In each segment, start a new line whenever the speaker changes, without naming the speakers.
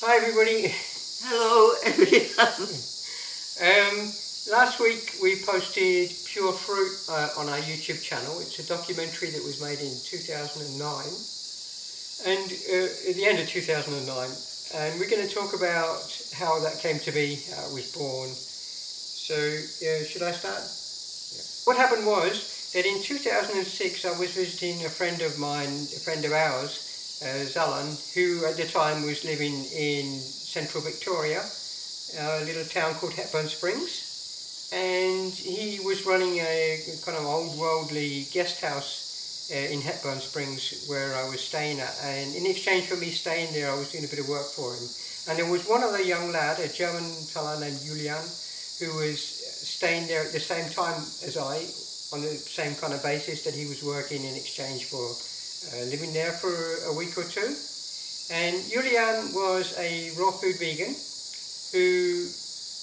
Hi everybody.
Hello everyone.
Last week we posted Pure Fruit on our YouTube channel. It's a documentary that was made in 2009 and at the end of 2009, and we're going to talk about how that came to be, how it was born. So should I start? Yeah. What happened was that in 2006 I was visiting a friend of mine, a friend of ours, Zalan, who at the time was living in central Victoria, a little town called Hepburn Springs, and he was running a kind of old worldly guest house in Hepburn Springs where I was staying at, and in exchange for me staying there I was doing a bit of work for him. And there was one other young lad, a German fellow named Julian, who was staying there at the same time as I, on the same kind of basis that he was working in exchange for living there for a week or two. And Julian was a raw food vegan who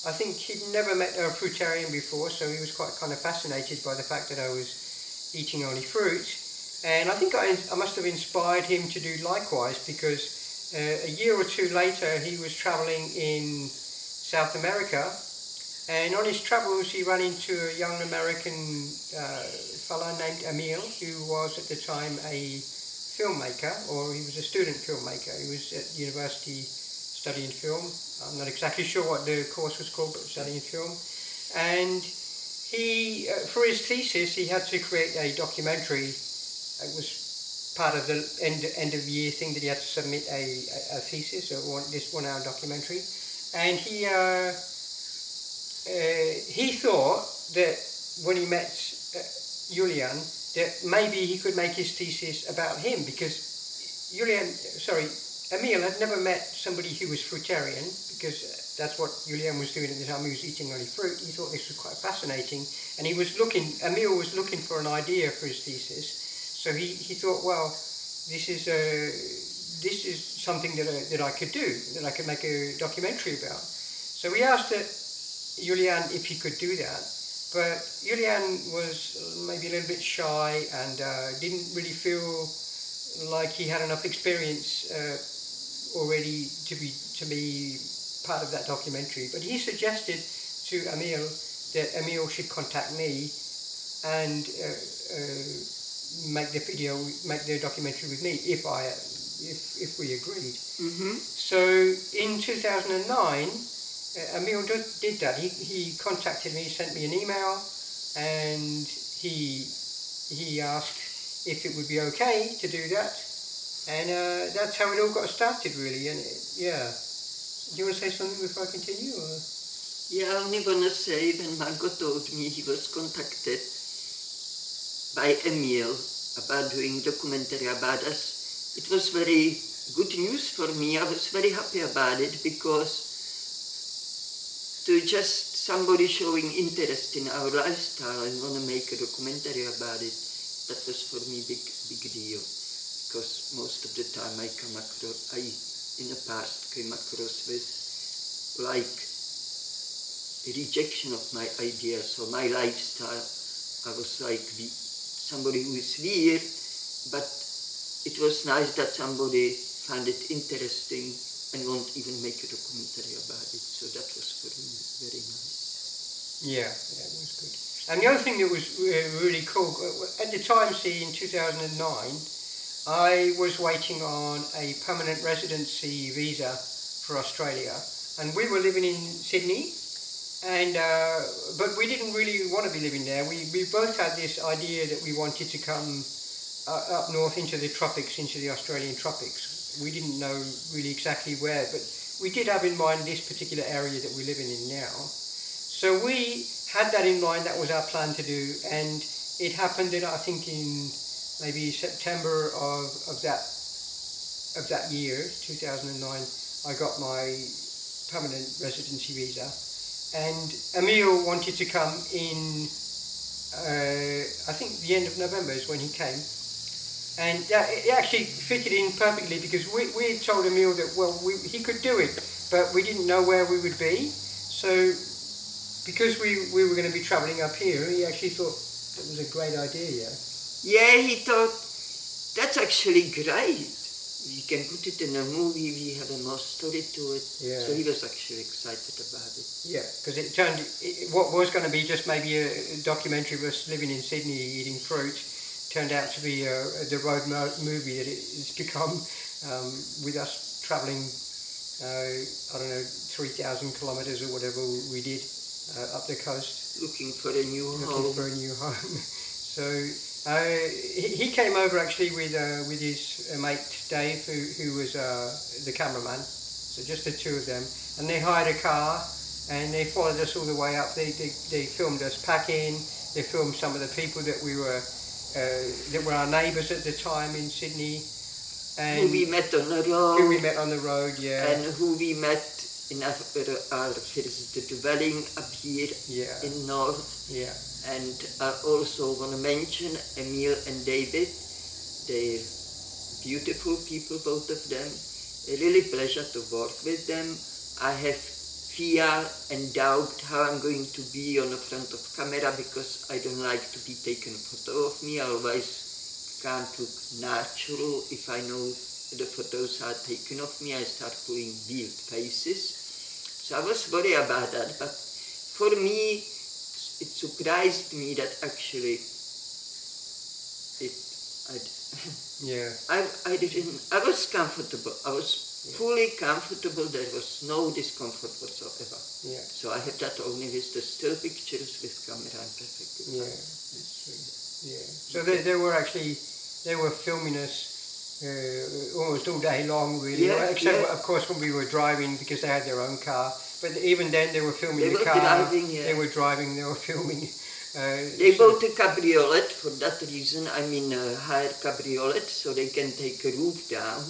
I think he'd never met a fruitarian before, so he was quite kind of fascinated by the fact that I was eating only fruit. And I think I must have inspired him to do likewise, because a year or two later he was travelling in South America, and on his travels he ran into a young American fellow named Emil, who was at the time a filmmaker, or he was a student filmmaker. He was at university studying film. I'm not exactly sure what the course was called, but studying film. And he, for his thesis, he had to create a documentary. It was part of the end of year thing that he had to submit a thesis, this 1 hour documentary. And he thought that when he met Julian, that maybe he could make his thesis about him, because Emil had never met somebody who was fruitarian, because that's what Julian was doing at the time. He was eating only fruit. He thought this was quite fascinating, and Emil was looking for an idea for his thesis. So he thought, well, this is something that I could do, that I could make a documentary about. So we asked Julian if he could do that. But Julian was maybe a little bit shy and didn't really feel like he had enough experience already to be part of that documentary. But he suggested to Emil that Emil should contact me and make the documentary with me if we agreed.
Mm-hmm.
So in 2009. Emil did that. He contacted me, sent me an email, and he asked if it would be okay to do that, and that's how it all got started, really. And yeah, do you want to say something before I continue? Or?
Yeah, I only want to say, when Margot told me he was contacted by Emil about doing documentary about us, it was very good news for me. I was very happy about it, because to just somebody showing interest in our lifestyle and want to make a documentary about it, that was for me big deal. Because most of the time I in the past came across with like a rejection of my ideas or my lifestyle. I was like somebody who is weird, but it was nice that somebody found it interesting and won't even make a documentary about it. So that was for me very nice.
Yeah, that was good. And the other thing that was really cool, at the time, in 2009, I was waiting on a permanent residency visa for Australia, and we were living in Sydney, and but we didn't really want to be living there. We both had this idea that we wanted to come up north into the tropics, into the Australian tropics. We didn't know really exactly where, but we did have in mind this particular area that we're living in now. So we had that in mind. That was our plan to do, and it happened that I think in maybe September of that year, 2009, I got my permanent residency visa, and Emil wanted to come in. I think the end of November is when he came. And it actually fitted in perfectly, because we told Emil that, well, he could do it, but we didn't know where we would be. So because we were going to be travelling up here, he actually thought it was a great idea.
Yeah, he thought, that's actually great. we can put it in a movie, we have a more story to it.
Yeah.
So he was actually excited about it.
Yeah, because what was going to be just maybe a documentary of us living in Sydney eating fruit turned out to be the road movie that it's become, with us travelling, I don't know, 3,000 kilometres or whatever we did up the coast.
Looking for a new home.
So he came over actually with his mate Dave, who was the cameraman. So just the two of them, and they hired a car and they followed us all the way up. They filmed us packing. They filmed some of the people that were our neighbours at the time in Sydney, and
who we met on the road.
Yeah.
And who we met in our first dwelling up here in North.
Yeah.
And I also want to mention Emil and David. They're beautiful people, both of them. A really pleasure to work with them. I have fear and doubt how I'm going to be on the front of camera because I don't like to be taken a photo of me, otherwise can't look natural. If I know the photos are taken of me, I start pulling weird faces. So I was worried about that, but for me, it surprised me that actually I was comfortable. I was fully comfortable. There was no discomfort whatsoever.
Yeah.
So I had that only with the still pictures with camera and perfectly.
Yeah, that's true. Yeah. So they were filming us almost all day long, really.
Yeah,
except of course when we were driving because they had their own car. But even then they were filming the car. They were driving. They were filming.
They bought a cabriolet for that reason. I mean, hire cabriolet so they can take a roof down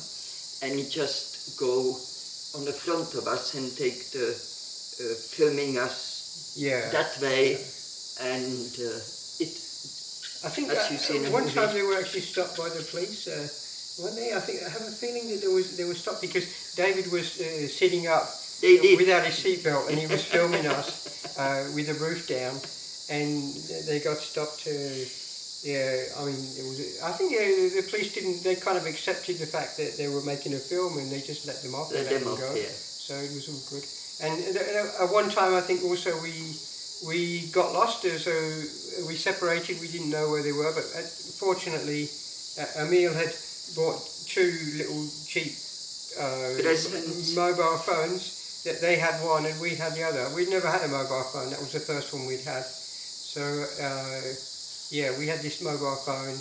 and just go on the front of us and take the filming us that way. And
I think one time they were actually stopped by the police. Weren't they? I have a feeling that they were stopped because David was sitting up without his seatbelt and he was filming us with the roof down. And they got stopped. I think the police didn't. They kind of accepted the fact that they were making a film, and they just let them off. Let them go. Yeah. So it was all good. And at one time, I think also we got lost. So we separated. We didn't know where they were, but fortunately, Emil had bought two little cheap mobile phones. That they had one and we had the other. We'd never had a mobile phone. That was the first one we'd had. So, we had this mobile phone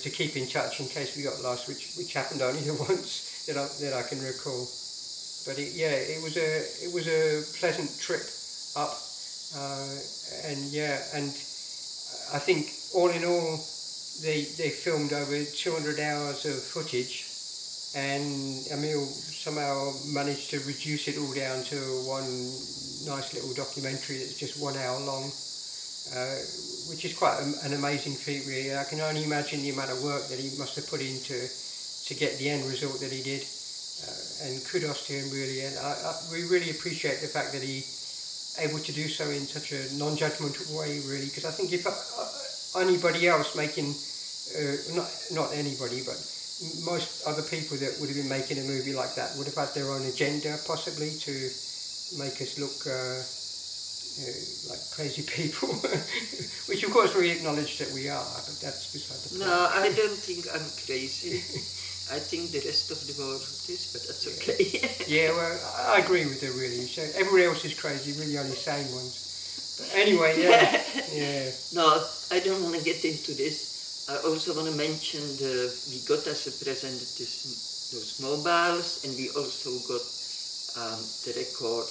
to keep in touch in case we got lost, which happened only once that I can recall. But it was a pleasant trip up, and I think all in all they filmed over 200 hours of footage, and Emil somehow managed to reduce it all down to one nice little documentary that's just 1 hour long. Which is quite an amazing feat, really. I can only imagine the amount of work that he must have put into to get the end result that he did, and kudos to him, really. And we really appreciate the fact that he able to do so in such a non-judgmental way, really. Because I think if anybody else making, not anybody, but most other people that would have been making a movie like that would have had their own agenda, possibly, to make us look like crazy people, which of course we acknowledge that we are, but that's beside the point.
No, I don't think I'm crazy. I think the rest of the world is, but that's okay.
Yeah, well, I agree with her, really. So everybody else is crazy, we're the only sane ones. But anyway, yeah.
No, I don't want to get into this. I also want to mention we got as a present those mobiles, and we also got the record.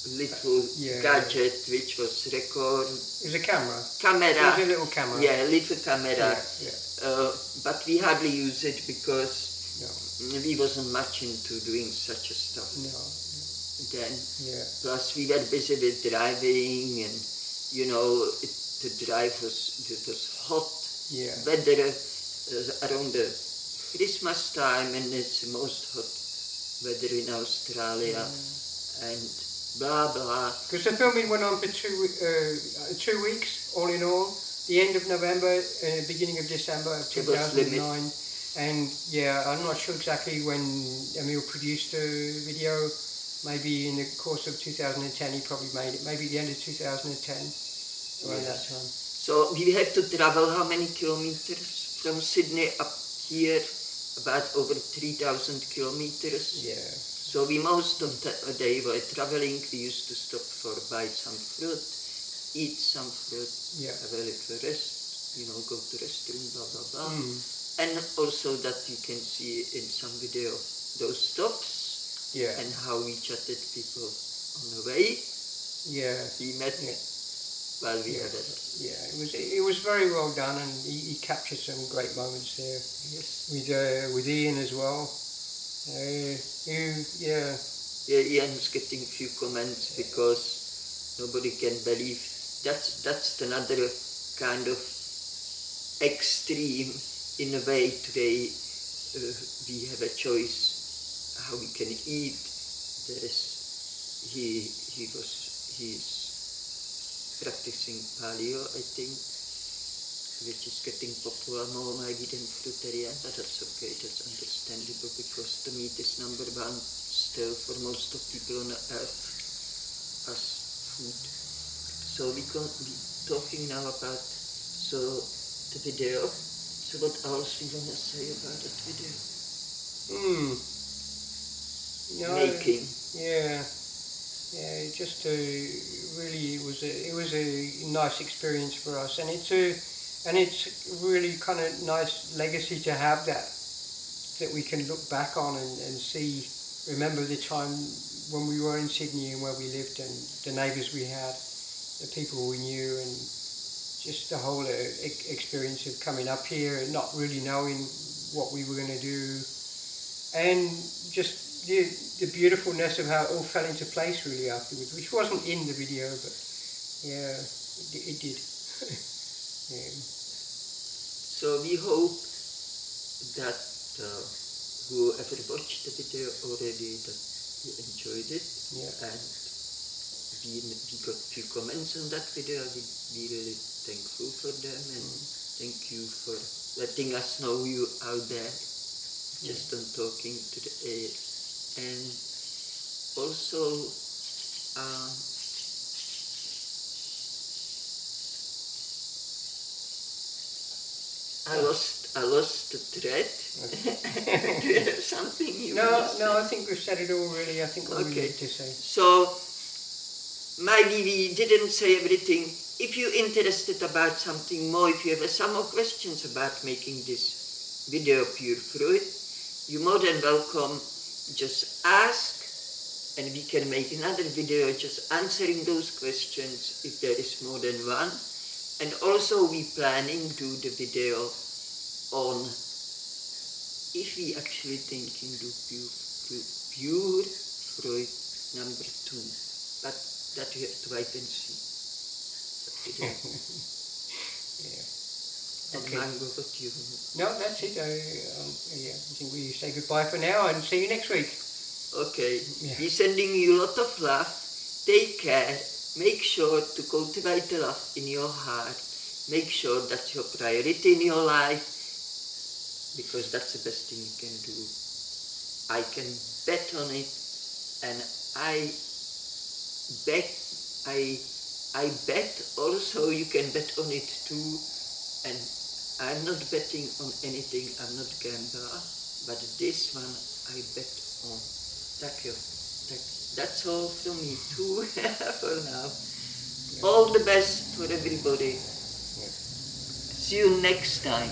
Little gadget which was record.
It was a camera.
It
was a little camera.
Yeah, a little camera.
Yeah.
But we hardly use it because we wasn't much into doing such a stuff.
No.
Then.
Yeah.
Plus we were busy with driving, and the drive was hot.
Yeah.
Weather around the Christmas time, and it's the most hot weather in Australia. And blah blah.
Because the filming went on for 2 weeks, all in all. The end of November, beginning of December of 2009. And yeah, I'm not sure exactly when Emil produced the video. Maybe in the course of 2010 he probably made it. Maybe the end of 2010, around that time.
So we have to travel how many kilometers from Sydney up here? About over 3,000 kilometers.
Yeah.
So we most of the day were traveling. We used to stop for buy some fruit, eat some fruit,
Yeah.
have a little rest, go to restroom, blah blah blah.
Mm.
And also that you can see in some video those stops
Yeah.
and how we chatted people on the way.
Yeah.
We met
Yeah.
while we
Yeah.
had a
Yeah, it was very well done, and he captured some great moments there
yes.
with Ian as well. Yeah.
Yeah, Ian's getting few comments because nobody can believe that's another kind of extreme in a way today. We have a choice how we can eat. He's practicing paleo, I think, which is getting popular more maybe than fruitarian, but that's okay, that's understandable because the meat is number one still for most of people on earth as food. So we can be talking now about the video. So what else we want to say about that video? Making.
Yeah. Yeah, just really it was a nice experience for us, and it's really kind of nice legacy to have that we can look back on and see, remember the time when we were in Sydney and where we lived and the neighbours we had, the people we knew, and just the whole experience of coming up here and not really knowing what we were going to do, and just the beautifulness of how it all fell into place really afterwards, which wasn't in the video, but yeah, it did. Yeah.
So we hope that whoever watched the video already, that you enjoyed it.
Yeah.
And we got few comments on that video. We really thankful for them, and thank you for letting us know you out there, just on talking to the air. And also I lost the thread. Do you have something you want to say?
No, I think we've said it all really. I think what we need to say.
So maybe we didn't say everything. If you're interested about something more, if you have some more questions about making this video Pure Fruit, you're more than welcome. Just ask, and we can make another video just answering those questions if there is more than one. And also we planning do the video on if we actually thinking do Pure Fruit number 2, but that you have to wait and see.
Yeah.
And
Okay.
Mango, what do you want?
No, that's it. Yeah, I think we say goodbye for now and see you next week.
Okay,
Yeah.
we're sending you a lot of love. Take care. Make sure to cultivate the love in your heart. Make sure that's your priority in your life, because that's the best thing you can do. I can bet on it, and I bet also you can bet on it too. And I'm not betting on anything, I'm not gambler, but this one I bet on. Thank you. That's all from me too for now. All the best for everybody.
Yeah.
See you next time.